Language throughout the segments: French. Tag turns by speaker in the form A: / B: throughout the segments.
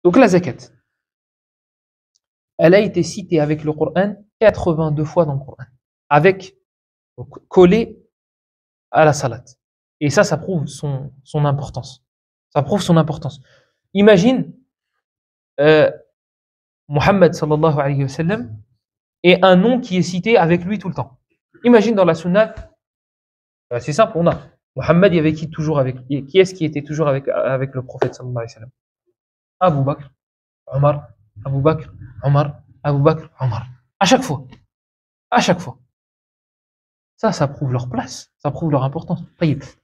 A: Donc la zakat, elle a été citée avec le Coran 82 fois dans le Coran, avec collé à la salat. Et ça prouve son importance. Ça prouve son importance. Imagine Muhammad sallallahu alayhi wa sallam et un nom qui est cité avec lui tout le temps. Imagine dans la sunna, c'est simple, on a Muhammad, il y avait qui toujours avec lui? Qui est-ce qui était toujours avec le prophète sallallahu alayhi wa sallam? Abu Bakr, Omar, Abu Bakr, Omar, Abu Bakr, Omar. À chaque fois. À chaque fois. Ça prouve leur place. Ça prouve leur importance.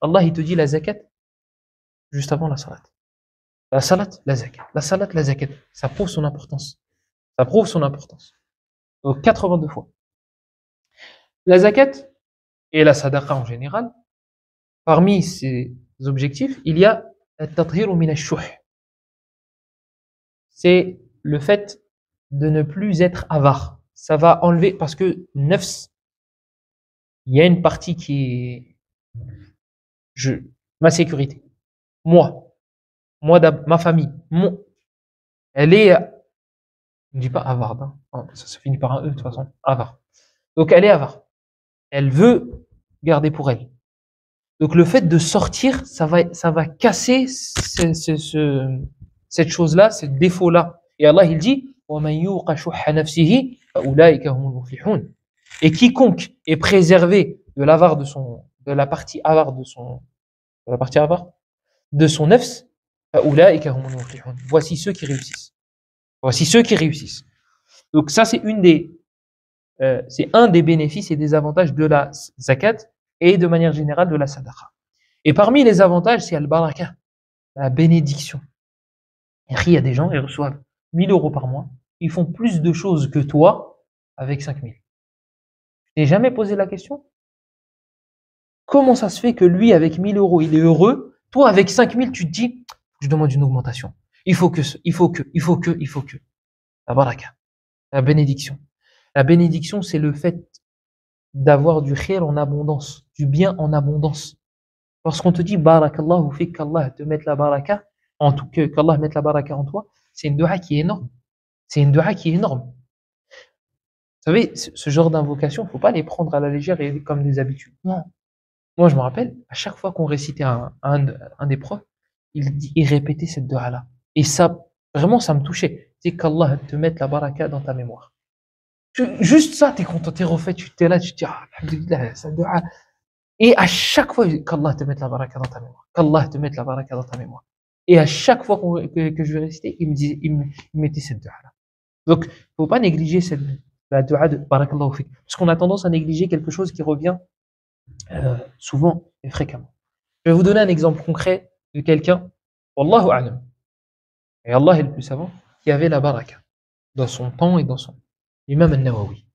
A: Allah, il te dit la zakat juste avant la salat. La salat, la zakat. La salat, la zakat. Ça prouve son importance. Ça prouve son importance. Donc 82 fois. La zakat et la sadaqa en général, parmi ces objectifs, il y a at-tathiru min ash-shuh. C'est le fait de ne plus être avare. Ça va enlever, parce que nafs, il y a une partie qui est ma sécurité. Moi, ma famille, elle est, je ne dis pas avare, hein. Ça finit par un E de toute façon, avare. Donc elle est avare. Elle veut garder pour elle. Donc le fait de sortir, ça va casser cette chose-là, ce défaut-là. Et Allah, il dit, et quiconque est préservé de l'avare de la partie avare de son nafs, voici ceux qui réussissent. Voici ceux qui réussissent. Donc ça, c'est un des bénéfices et des avantages de la zakat et de manière générale de la sadaqa. Et parmi les avantages, c'est al-baraka, la bénédiction. Il y a des gens, ils reçoivent 1000 euros par mois, ils font plus de choses que toi avec 5000. Tu t'es jamais posé la question? Comment ça se fait que lui, avec 1000 euros, il est heureux? Toi, avec 5000, tu te dis, je demande une augmentation. Il faut que. La baraka, la bénédiction. La bénédiction, c'est le fait d'avoir du khayr en abondance, du bien en abondance. Lorsqu'on te dit barakallahu fik, qu'Allah te mette la baraka, qu'Allah mette la baraka en toi, c'est une dua qui est énorme. C'est une dua qui est énorme. Vous savez, ce genre d'invocation, faut pas les prendre à la légère et comme des habitudes. Non. Moi, je me rappelle, à chaque fois qu'on récitait un des profs, il répétait cette dua-là. Et ça, vraiment, ça me touchait. C'est qu'Allah te mette la baraka dans ta mémoire. Juste ça, t'es content, t'es refait, tu t'es là, tu te dis, ah, alhamdulillah, ça dua. Et à chaque fois, qu'Allah te mette la baraka dans ta mémoire. Qu'Allah te mette la baraka dans ta mémoire. Et à chaque fois que je vais réciter, il me mettait cette dua-là. Donc, faut pas négliger la dua de barakallahu fik. Parce qu'on a tendance à négliger quelque chose qui revient souvent et fréquemment. Je vais vous donner un exemple concret de quelqu'un, wallahu a'lam, et Allah est le plus savant, qui avait la baraka dans son temps et dans son. L'imam al-Nawawi.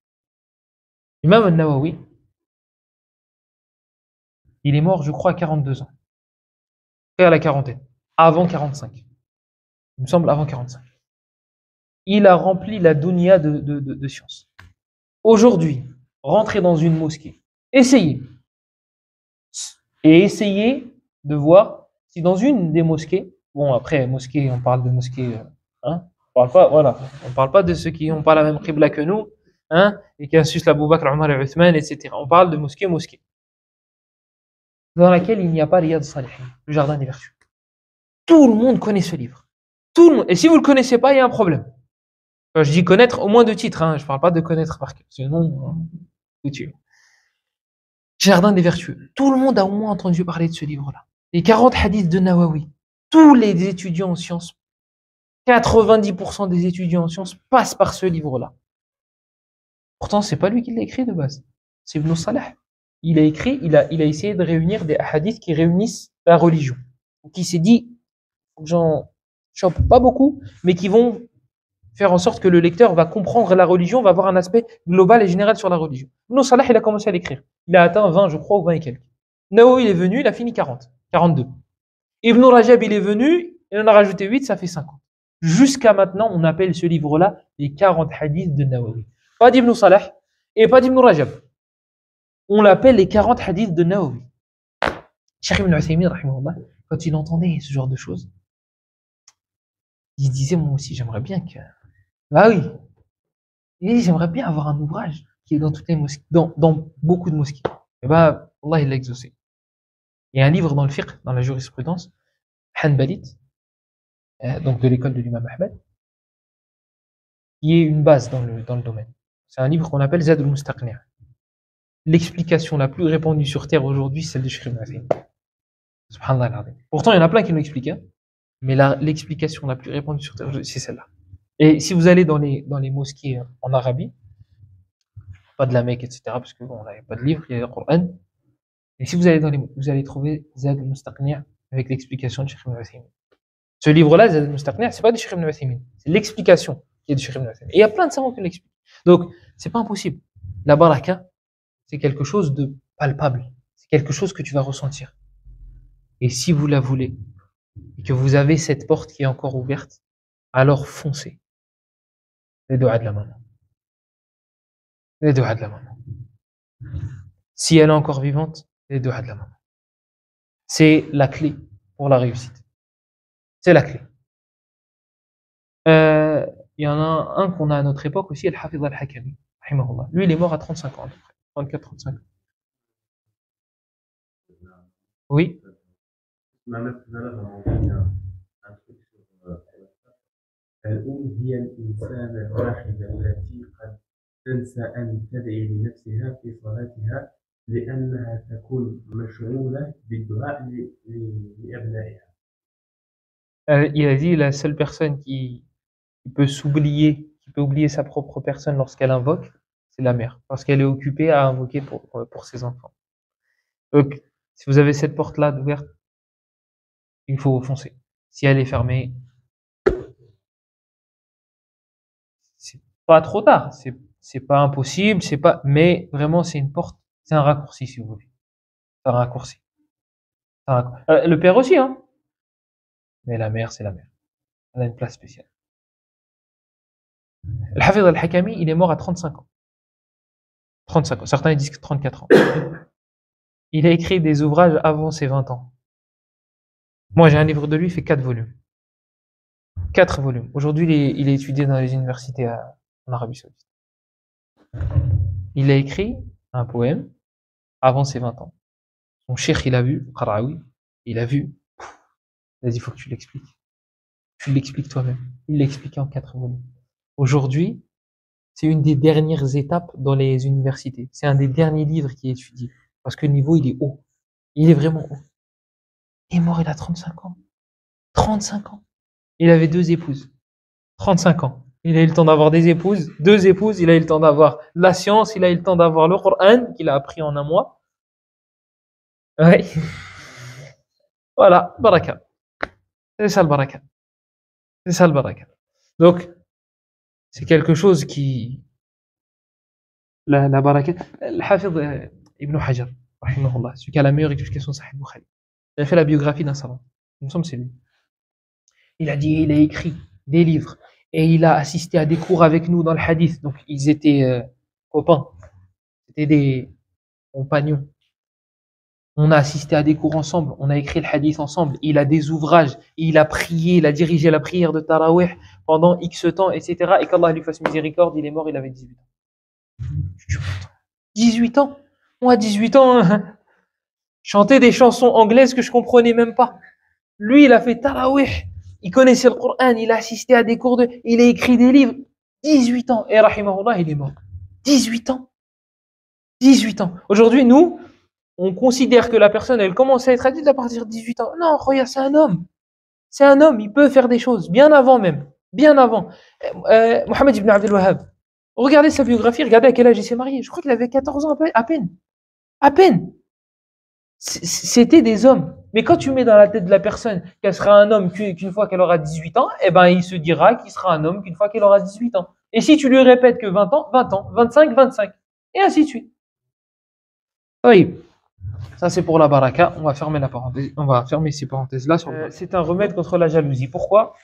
A: L'imam al-Nawawi, il est mort, je crois, à 42 ans. À la quarantaine. Avant 45. Il me semble avant 45. Il a rempli la dunya de science. Aujourd'hui, rentrez dans une mosquée. Essayez. Et essayez de voir si dans une des mosquées, bon après, mosquée, on parle de mosquée, hein, on parle pas de ceux qui n'ont pas la même qibla que nous, hein, et qui insultent l'Abou Bakr, Omar et Uthman, etc. On parle de mosquée, dans laquelle il n'y a pas Riyad Salihin, le jardin des vertus. Tout le monde connaît ce livre. Tout le monde. Et si vous le connaissez pas, il y a un problème. Quand je dis connaître, au moins de titres, hein, je parle pas de connaître par cœur, sinon, foutu. Jardin des vertueux. Tout le monde a au moins entendu parler de ce livre-là. Les 40 hadiths de Nawawi. Tous les étudiants en sciences, 90% des étudiants en sciences passent par ce livre-là. Pourtant, c'est pas lui qui l'a écrit de base. C'est Ibn Salah. Il a écrit, il a essayé de réunir des hadiths qui réunissent la religion. Donc il s'est dit, j'en chope pas beaucoup, mais qui vont faire en sorte que le lecteur va comprendre la religion, va avoir un aspect global et général sur la religion. Ibn Salah, il a commencé à l'écrire. Il a atteint 20, je crois, ou 20 et quelques. Nawawi, il est venu, il a fini 40, 42. Ibn Rajab, il est venu, il en a rajouté 8, ça fait 50. Jusqu'à maintenant, on appelle ce livre-là les 40 hadiths de Nawawi. Pas d'Ibn Salah et pas d'Ibn Rajab. On l'appelle les 40 hadiths de Nawawi. Cheikh Ibn Uthaymin, rahimahullah, quand il entendait ce genre de choses, il se disait, moi aussi, j'aimerais bien que... Bah oui, et j'aimerais bien avoir un ouvrage qui est dans toutes les mosquées, dans beaucoup de mosquées. Et bah, Allah, il l'a exaucé. Il y a un livre dans le fiqh, dans la jurisprudence, Hanbalite, donc de l'école de l'imam Ahmed, qui est une base dans le domaine. C'est un livre qu'on appelle Zad al-Mustaqni'. L'explication la plus répandue sur Terre aujourd'hui, c'est celle de Cheikh Ibn Uthaymin. Subhanallah al-Azim. Pourtant, il y en a plein qui l'ont expliqué, hein, mais l'explication la plus répandue sur Terre, c'est celle-là. Et si vous allez dans les mosquées en Arabie, pas de la Mecque, etc., parce que bon, on n'avait pas de livre, il y a le Coran. Et si vous allez vous allez trouver Zad al-Mustaqni' avec l'explication de Cheikh Ibn Uthaymin. Ce livre-là, Zad al-Mustaqni', c'est pas de Cheikh Ibn Uthaymin, c'est l'explication qui est de Cheikh Ibn Uthaymin. Et il y a plein de savants qui l'expliquent. Donc, c'est pas impossible. La baraka, c'est quelque chose de palpable. C'est quelque chose que tu vas ressentir. Et si vous la voulez, et que vous avez cette porte qui est encore ouverte, alors foncez. Les doigts de la maman. Les doigts de la maman. Si elle est encore vivante, les doigts de la maman. C'est la clé pour la réussite. C'est la clé. Il y en a un qu'on a à notre époque aussi, Al-Hafidh Al-Hakami. Lui, il est mort à 35 ans, à peu près. 34-35 ans. Oui.
B: الأم هي الإنسان الواحدة التي قد تنسى أن تدعي لنفسها في صلاتها لأنها تكون مشغولة بالدعاء لأبنائها.
A: Il a dit la seule personne qui peut s'oublier, qui peut oublier sa propre personne lorsqu'elle invoque, c'est la mère, parce qu'elle est occupée à invoquer pour ses enfants. Donc, si vous avez cette porte-là ouverte, il faut foncer. Si elle est fermée, c'est pas trop tard, c'est pas impossible, c'est pas, mais vraiment c'est une porte, c'est un raccourci si vous voulez. C'est un raccourci. Le père aussi, hein. Mais la mère, c'est la mère. Elle a une place spéciale. Al-Hafidh Al-Hakami, il est mort à 35 ans. 35 ans. Certains ils disent 34 ans. Il a écrit des ouvrages avant ses 20 ans. Moi, j'ai un livre de lui, il fait 4 volumes. 4 volumes. Aujourd'hui, il est étudié dans les universités en Arabie Saoudite. Il a écrit un poème avant ses 20 ans. Son cheikh, il a vu, Qarawi, il a vu. Il a dit, il faut que tu l'expliques. Tu l'expliques toi-même. Il l'a expliqué en 4 volumes. Aujourd'hui, c'est une des dernières étapes dans les universités. C'est un des derniers livres qui est étudié. Parce que le niveau, il est haut. Il est vraiment haut. Il est mort, il a 35 ans. 35 ans. Il avait 2 épouses. 35 ans. Il a eu le temps d'avoir des épouses, 2 épouses, il a eu le temps d'avoir la science, il a eu le temps d'avoir le Coran, qu'il a appris en un mois. Ouais. Voilà, baraka. C'est ça le baraka. C'est ça le baraka. Donc, c'est quelque chose qui... La baraka... Al-Hafidh Ibn Hajar, rahimahullah, celui qui a la meilleure explication de Sahih Bukhari. Il a fait la biographie d'un savant. Il me semble que c'est lui. Il a dit, il a écrit des livres et il a assisté à des cours avec nous dans le hadith. Donc, ils étaient copains. C'était des compagnons. On a assisté à des cours ensemble. On a écrit le hadith ensemble. Il a des ouvrages. Il a prié. Il a dirigé la prière de Tarawih pendant X temps, etc. Et qu'Allah lui fasse miséricorde, il est mort, il avait 18 ans. 18 ans? Moi, 18 ans, chanter des chansons anglaises que je comprenais même pas. Lui, il a fait Tarawih. Il connaissait le Coran, il a assisté à des cours il a écrit des livres. 18 ans. Et rahimahullah, il est mort. 18 ans. 18 ans. Aujourd'hui, nous, on considère que la personne, elle commence à être adulte à partir de 18 ans. Non, regarde, c'est un homme. C'est un homme, il peut faire des choses. Bien avant même. Bien avant. Mohamed ibn Abdel Wahhab. Regardez sa biographie, regardez à quel âge il s'est marié. Je crois qu'il avait 14 ans à peine. À peine. C'était des hommes. Mais quand tu mets dans la tête de la personne qu'elle sera un homme qu'une fois qu'elle aura 18 ans, eh ben, il se dira qu'il sera un homme qu'une fois qu'elle aura 18 ans. Et si tu lui répètes que 20 ans, 20 ans, 25, 25. Et ainsi de suite. Oui. Ça, c'est pour la baraka. On va fermer la parenthèse. On va fermer ces parenthèses-là. C'est un remède contre la jalousie. Pourquoi?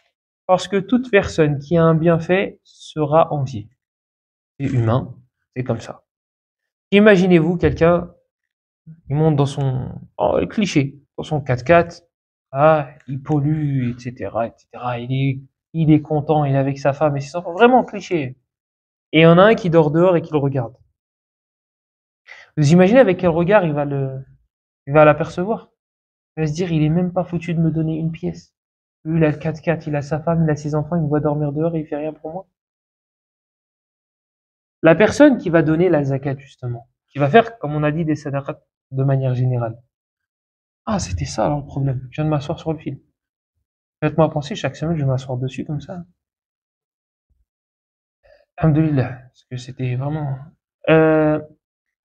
A: Parce que toute personne qui a un bienfait sera enviée. C'est humain. C'est comme ça. Imaginez-vous quelqu'un, il monte dans son cliché, dans son 4x4, il pollue, etc., etc. il est content, il est avec sa femme et ses enfants, vraiment cliché. Et il y en a un qui dort dehors et qui le regarde. Vous imaginez avec quel regard il va l'apercevoir? Il va se dire, il est même pas foutu de me donner une pièce. Lui, il a le 4x4, il a sa femme, il a ses enfants, il me voit dormir dehors et il fait rien pour moi. La personne qui va donner la zakat, justement, qui va faire, comme on a dit, des sadaqat de manière générale. Ah, c'était ça alors le problème. Je viens de m'asseoir sur le fil. Faites-moi penser, chaque semaine, je vais m'asseoir dessus comme ça. Alhamdoulilah, parce que c'était vraiment... Euh,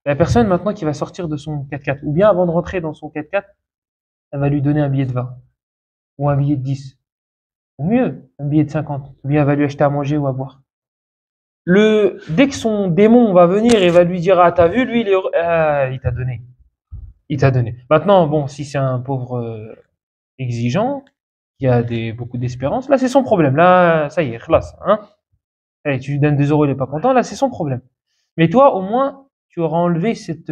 A: la personne maintenant qui va sortir de son 4x4, ou bien avant de rentrer dans son 4x4, elle va lui donner un billet de 20, ou un billet de 10, ou mieux, un billet de 50, ou bien elle va lui acheter à manger ou à boire. Dès que son démon va venir et va lui dire, ah, t'as vu, lui, il t'a donné. Il t'a donné. Maintenant, bon, si c'est un pauvre exigeant, qui a beaucoup d'espérance, là, c'est son problème. Là, ça y est, khlas, hein. Allez, tu lui donnes 2 euros, il est pas content, là, c'est son problème. Mais toi, au moins, tu auras enlevé cette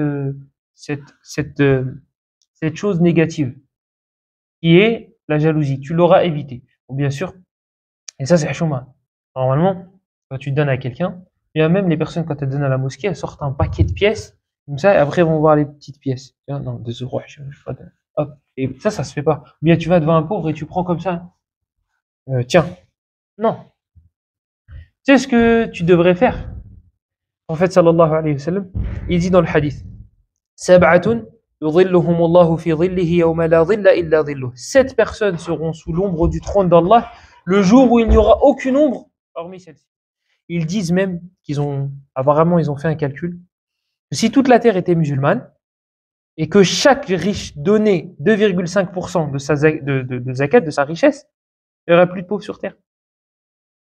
A: chose négative, qui est la jalousie. Tu l'auras évité. Bon, bien sûr. Et ça, c'est chouma. Normalement, quand tu donnes à quelqu'un, il y a même les personnes, quand elles donnent à la mosquée, elles sortent un paquet de pièces, comme ça, et après, elles vont voir les petites pièces. Non, 2 euros, je pas de... Hop. Et ça se fait pas. Ou bien tu vas devant un pauvre et tu prends comme ça. Tiens. Non. Tu sais ce que tu devrais faire? En fait, sallallahu alayhi wa sallam, il dit dans le hadith, Sab'atun yudhilluhumullahu fi dhillihi yawma la dhilla illa dhilluh. 7 personnes seront sous l'ombre du trône d'Allah le jour où il n'y aura aucune ombre hormis celle-ci. Ils disent même apparemment, ils ont fait un calcul, que si toute la terre était musulmane, et que chaque riche donnait 2,5% de zakat, de sa richesse, il n'y aurait plus de pauvres sur terre.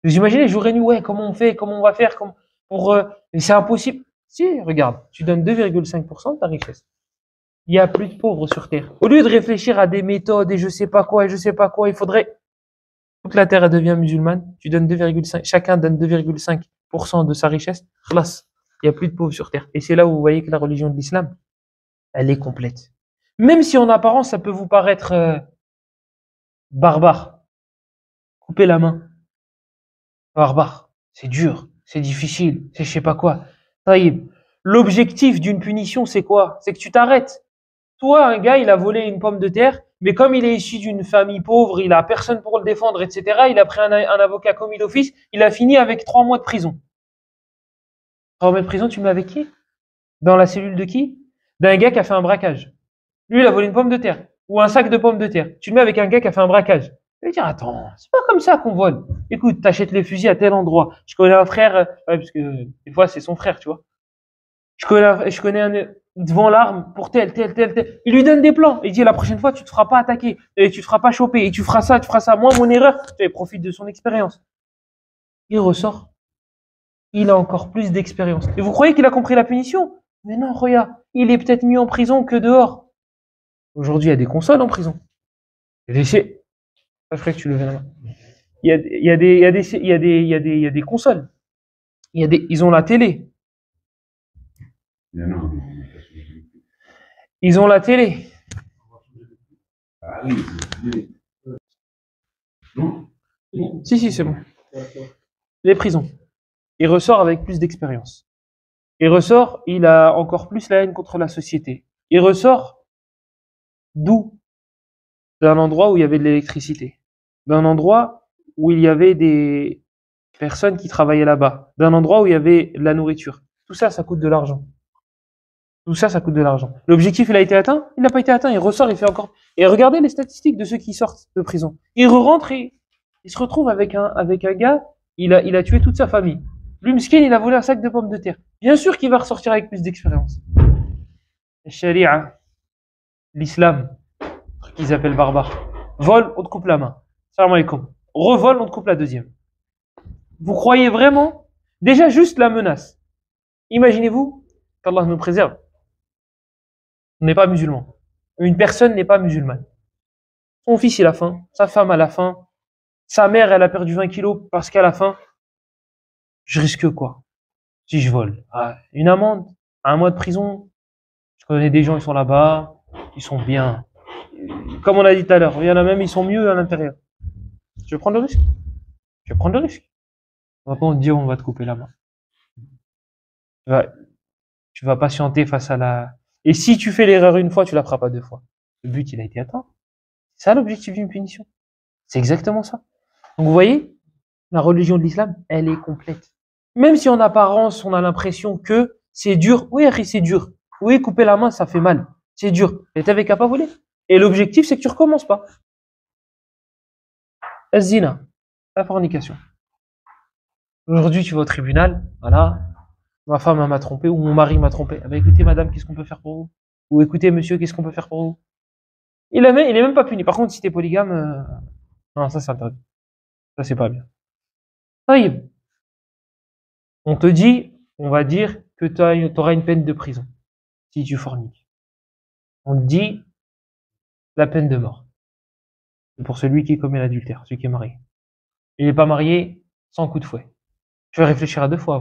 A: Vous imaginez, jour et nuit, ouais, comment on fait, comment on va faire, mais c'est impossible. Si, regarde, tu donnes 2,5% de ta richesse. Il n'y a plus de pauvres sur terre. Au lieu de réfléchir à des méthodes et je sais pas quoi, il faudrait, toute la terre elle devient musulmane, tu donnes 2,5, chacun donne 2,5% de sa richesse, khlas, il n'y a plus de pauvres sur terre. Et c'est là où vous voyez que la religion de l'islam, elle est complète. Même si en apparence, ça peut vous paraître barbare. Couper la main. Barbare. C'est dur. C'est difficile. C'est je sais pas quoi. Taïb. L'objectif d'une punition, c'est quoi? C'est que tu t'arrêtes. Toi, un gars, il a volé une pomme de terre, mais comme il est issu d'une famille pauvre, il a personne pour le défendre, etc., il a pris un avocat commis d'office, il a fini avec 3 mois de prison. 3 mois de prison, tu me mets avec qui? Dans la cellule de qui? D'un gars qui a fait un braquage. Lui, il a volé une pomme de terre, ou un sac de pommes de terre. Tu le mets avec un gars qui a fait un braquage. Il va dire, attends, c'est pas comme ça qu'on vole. Écoute, t'achètes les fusils à tel endroit. Je connais un frère, ouais, parce que des fois, c'est son frère, tu vois. Je connais un, devant l'arme, pour tel. Il lui donne des plans. Il dit, la prochaine fois, tu te feras pas attaquer, et tu te feras pas choper, et tu feras ça. Moi, mon erreur, il profite de son expérience. Il ressort. Il a encore plus d'expérience. Et vous croyez qu'il a compris la punition? Mais non, regarde, il est peut-être mieux en prison que dehors. Aujourd'hui, il y a des consoles en prison. Laissez. Je ferais que tu levais la main. Il y a des consoles. Ils ont la télé. Ils ont la télé. Si, c'est bon. Les prisons. Il ressort avec plus d'expérience. Il ressort, il a encore plus la haine contre la société. Il ressort d'où? D'un endroit où il y avait de l'électricité. D'un endroit où il y avait des personnes qui travaillaient là-bas. D'un endroit où il y avait de la nourriture. Tout ça, ça coûte de l'argent. Tout ça, ça coûte de l'argent. L'objectif, il a été atteint? Il n'a pas été atteint. Il ressort, il fait encore... Et regardez les statistiques de ceux qui sortent de prison. Il rentre et il se retrouve avec un gars, il a tué toute sa famille. Lui, miskin, il a volé un sac de pommes de terre. Bien sûr qu'il va ressortir avec plus d'expérience. La charia, l'islam, truc qu'ils appellent barbare. Vol, on te coupe la main. Salam alaikum. Revol, on te coupe la deuxième. Vous croyez vraiment? Déjà, juste la menace. Imaginez-vous qu'Allah nous préserve. On n'est pas musulman. Une personne n'est pas musulmane. Son fils, il a faim. Sa femme, elle a faim. Sa mère, elle a perdu 20 kilos parce qu'elle a faim. Je risque quoi si je vole? Une amende, 1 mois de prison. Je connais des gens, ils sont là-bas, ils sont bien. Comme on a dit tout à l'heure, il y en a même, ils sont mieux à l'intérieur. Je vais prendre le risque. Tu vas prendre le risque. Maintenant, on te dit, on va te couper la main. Tu vas, tu vas patienter face à la... Et si tu fais l'erreur une fois, tu la feras pas deux fois. Le but, il a été atteint. C'est ça l'objectif d'une punition. C'est exactement ça. Donc, vous voyez, la religion de l'islam, elle est complète. Même si en apparence, on a l'impression que c'est dur. Oui, Harry, c'est dur. Oui, couper la main, ça fait mal. C'est dur. Et t'avais qu'à pas voler. Et l'objectif, c'est que tu recommences pas. Az-zina, la fornication. Aujourd'hui, tu vas au tribunal, voilà, ma femme m'a trompé ou mon mari m'a trompé. Ah ben, écoutez, madame, qu'est-ce qu'on peut faire pour vous? Ou écoutez, monsieur, qu'est-ce qu'on peut faire pour vous? Il est même pas puni. Par contre, si t'es polygame, non, ça c'est interdit. Ça c'est pas bien. Taïb. On te dit, on va dire que t'auras une peine de prison si tu forniques. On te dit la peine de mort. C'est pour celui qui commet l'adultère, celui qui est marié. Il n'est pas marié, sans coup de fouet. Tu vas réfléchir à deux fois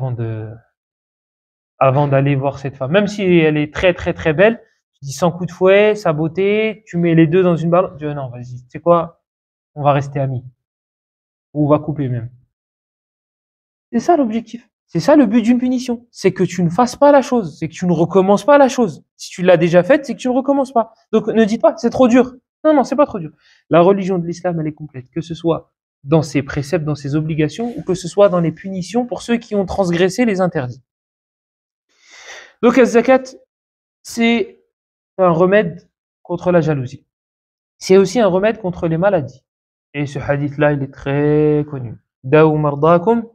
A: avant d'aller voir cette femme. Même si elle est très très très belle, tu dis sans coup de fouet, sa beauté, tu mets les deux dans une balance. Tu dis non, vas-y, tu sais quoi, on va rester amis. Ou on va couper même. C'est ça l'objectif. C'est ça le but d'une punition. C'est que tu ne fasses pas la chose. C'est que tu ne recommences pas la chose. Si tu l'as déjà faite, c'est que tu ne recommences pas. Donc ne dites pas, c'est trop dur. Non, non, c'est pas trop dur. La religion de l'islam, elle est complète. Que ce soit dans ses préceptes, dans ses obligations, ou que ce soit dans les punitions pour ceux qui ont transgressé les interdits. Donc, az-zakat, c'est un remède contre la jalousie. C'est aussi un remède contre les maladies. Et ce hadith-là, il est très connu. Daou mardakum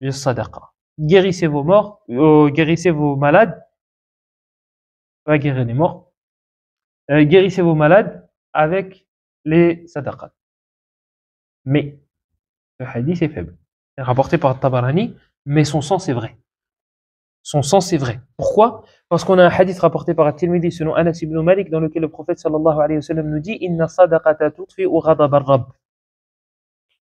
A: bis sadaqa. Guérissez vos morts, guérissez vos malades, pas guérir les morts, guérissez vos malades avec les sadaqat. Mais le hadith est faible. C'est rapporté par Tabarani, mais son sens est vrai. Son sens est vrai. Pourquoi? Parce qu'on a un hadith rapporté par At-Tirmidhi selon Anas ibn Malik dans lequel le prophète sallallahu alayhi wa sallam nous dit Inna sadaqata tutfi'u ghadab ar-rabb.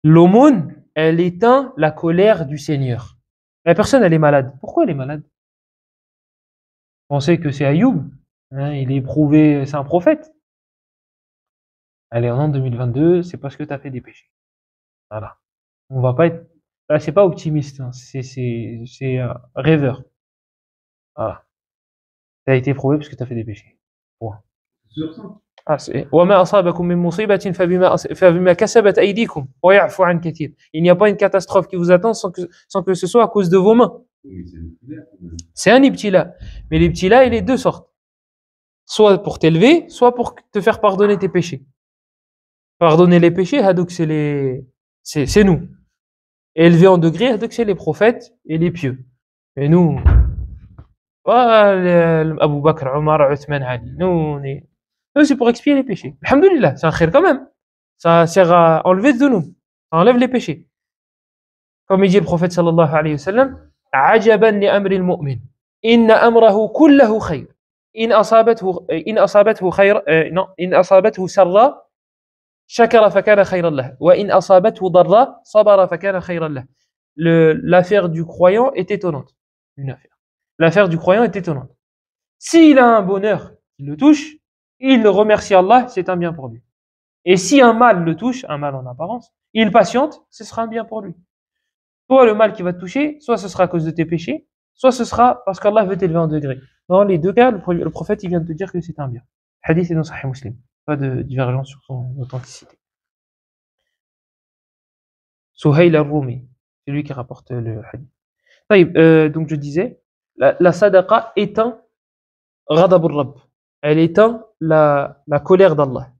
A: L'aumône, elle éteint la colère du Seigneur. La personne, elle est malade. Pourquoi elle est malade? Vous pensez que c'est Ayoub, hein, il est éprouvé, c'est un prophète. Allez, en 2022, c'est parce que tu as fait des péchés. Voilà. On va pas être, là, c'est pas optimiste, hein, c'est rêveur. Voilà. Tu as été éprouvé parce que tu as fait des péchés. Point.
B: Sur ça.
A: Ah, c'est وما أصابكم من مصيبة فبما كسبت أيديكم ويعفو عن كثير. Il n'y a pas une catastrophe qui vous attend sans que ce soit à cause de vos mains.
B: Oui, c'est une prière, quand même.
A: C'est un ibtila. Mais l'ibtila, il est de deux sortes. Soit pour t'élever, soit pour te faire pardonner tes péchés. Pardonner les péchés, hadouk, c'est nous. Élever en degré, hadouk, c'est les prophètes et les pieux. Et nous, Abu Bakr, Omar, Uthman, Ali. Nous, c'est pour expier les péchés. Alhamdulillah, c'est un khir quand même. Ça sert à enlever de nous. Ça enlève les péchés. Comme il dit le prophète sallallahu alayhi wa sallam, عجبا لأمر المؤمن إن أمره كله خير إن أصابته سرا شكر فكان خيرا له وإن أصابته ضرا صبر فكان خيرا له. L'affaire du croyant est étonnante. Une affaire. L'affaire du croyant est étonnante. S'il a un bonheur qui le touche, il remercie Allah, c'est un bien pour lui. Et si un mal le touche, un mal en apparence, il patiente, ce sera un bien pour lui. Soit le mal qui va te toucher, soit ce sera à cause de tes péchés, soit ce sera parce qu'Allah veut t'élever en degré. Dans les deux cas, le prophète il vient de te dire que c'est un bien. Le hadith est dans Sahih Muslim. Pas de divergence sur son authenticité. Suhayl al-Rumi, c'est lui qui rapporte le hadith. Donc je disais, la sadaqa éteint ghadab ar-Rabb. Elle éteint la colère d'Allah.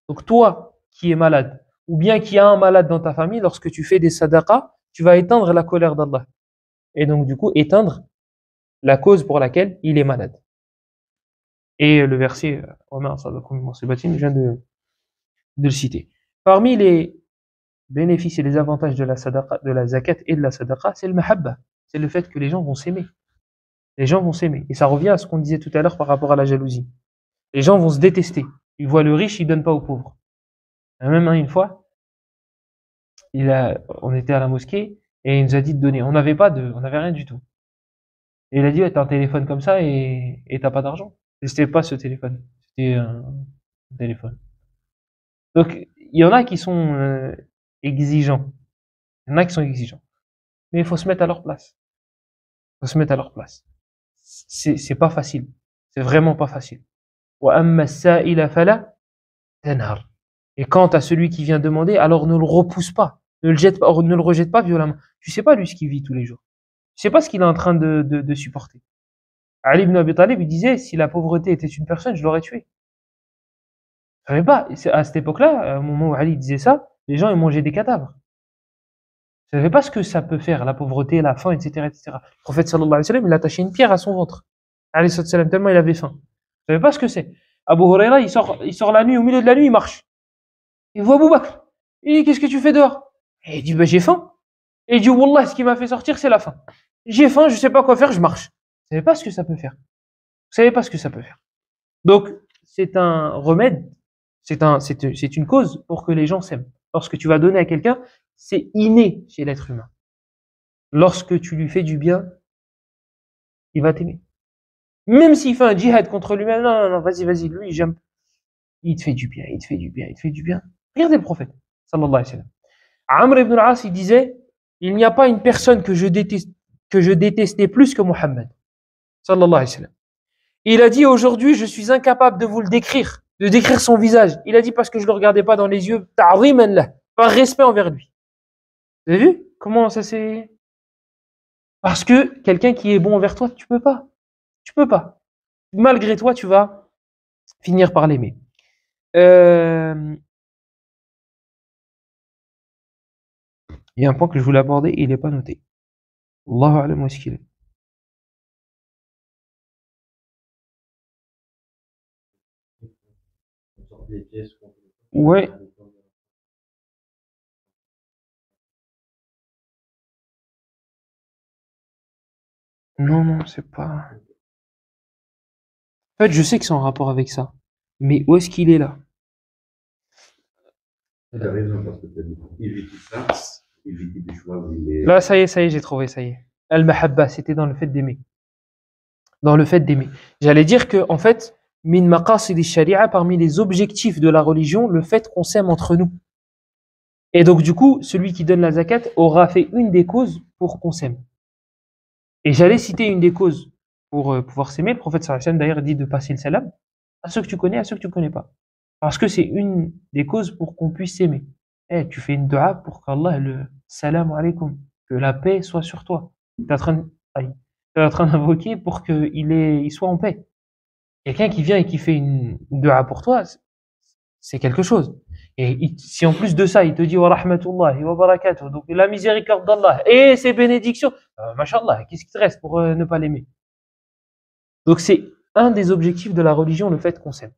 A: Donc toi qui es malade, ou bien qui a un malade dans ta famille, lorsque tu fais des sadaqas, tu vas éteindre la colère d'Allah. Et donc du coup, éteindre la cause pour laquelle il est malade. Et le verset, je viens de le citer. Parmi les bénéfices et les avantages de la sadaqa, de la zakat et de la sadaqa, c'est le mahabba. C'est le fait que les gens vont s'aimer. Les gens vont s'aimer. Et ça revient à ce qu'on disait tout à l'heure par rapport à la jalousie. Les gens vont se détester. Ils voient le riche, ils donnent pas aux pauvres. Même une fois, on était à la mosquée et il nous a dit de donner. On n'avait rien du tout. Et il a dit, ouais, t'as un téléphone comme ça et t'as pas d'argent. Et c'était pas ce téléphone. C'était un téléphone. Donc, il y en a qui sont exigeants. Il y en a qui sont exigeants. Mais il faut se mettre à leur place. Il faut se mettre à leur place. C'est pas facile. C'est vraiment pas facile. وَأَمَّا السَّائِلَ فَلَا تَنْهَرْ. Et quant à celui qui vient demander, alors ne le repousse pas. Ne le jette pas, ne le rejette pas violemment. Tu sais pas lui ce qu'il vit tous les jours. Tu sais pas ce qu'il est en train de supporter. Ali ibn Abi Talib, il disait, si la pauvreté était une personne, je l'aurais tué. Je savais pas. À cette époque-là, au moment où Ali disait ça, les gens, ils mangeaient des cadavres. Je savais pas ce que ça peut faire, la pauvreté, la faim, etc., etc. Le prophète sallallahu alayhi wa sallam, il attachait une pierre à son ventre. Alayhi sallam, tellement il avait faim. Je savais pas ce que c'est. Abu Huraira, il sort la nuit, au milieu de la nuit, il marche. Il voit Abu Bakr. Il dit, qu'est-ce que tu fais dehors? Et il dit, ben, j'ai faim. Et il dit, Wallah, ce qui m'a fait sortir, c'est la faim. J'ai faim, je sais pas quoi faire, je marche. Vous savez pas ce que ça peut faire. Vous savez pas ce que ça peut faire. Donc, c'est un remède, c'est une cause pour que les gens s'aiment. Lorsque tu vas donner à quelqu'un, c'est inné chez l'être humain. Lorsque tu lui fais du bien, il va t'aimer. Même s'il fait un djihad contre lui-même, non, vas-y, lui, j'aime. Il te fait du bien, il te fait du bien, il te fait du bien. Regardez le prophète, sallallahu alayhi wa sallam. Amr ibn al-As, il disait, il n'y a pas une personne que je détestais plus que Muhammad, sallallahu alayhi wa sallam. Il a dit, aujourd'hui, je suis incapable de vous le décrire, de décrire son visage. Il a dit parce que je le regardais pas dans les yeux, ta'ziman lah, par respect envers lui. Vous avez vu comment ça s'est... Parce que quelqu'un qui est bon envers toi, tu peux pas. Tu peux pas. Malgré toi, tu vas finir par l'aimer. Il y a un point que je voulais aborder et il n'est pas noté. Allahu a'lam où est-ce qu'il est. Ouais. Non, c'est pas... En fait, je sais que c'est en rapport avec ça. Mais où est-ce qu'il est là?
B: Tu as raison, parce que tu as dit, éviter ça, éviter de choisir
A: Là, ça y est, j'ai trouvé, ça y est. Al-Mahabba, c'était dans le fait d'aimer. Dans le fait d'aimer. J'allais dire que, en fait, min maqasid al-sharia, parmi les objectifs de la religion, le fait qu'on s'aime entre nous. Et donc, du coup, celui qui donne la zakat aura fait une des causes pour qu'on s'aime. Et j'allais citer une des causes pour pouvoir s'aimer. Le prophète sallallahu alayhi wa sallam, d'ailleurs, dit de passer le salam à ceux que tu connais, à ceux que tu connais pas. Parce que c'est une des causes pour qu'on puisse s'aimer. Eh, tu fais une dua pour qu'Allah, le salam alaykoum, que la paix soit sur toi. Tu es en train d'invoquer pour qu'il soit en paix. Quelqu'un qui vient et qui fait une dua pour toi, c'est quelque chose. Et si en plus de ça, il te dit wa rahmatullahi wa barakatuh, donc la miséricorde d'Allah et ses bénédictions, mashallah, qu'est-ce qui te reste pour ne pas l'aimer? Donc c'est un des objectifs de la religion, le fait qu'on s'aime.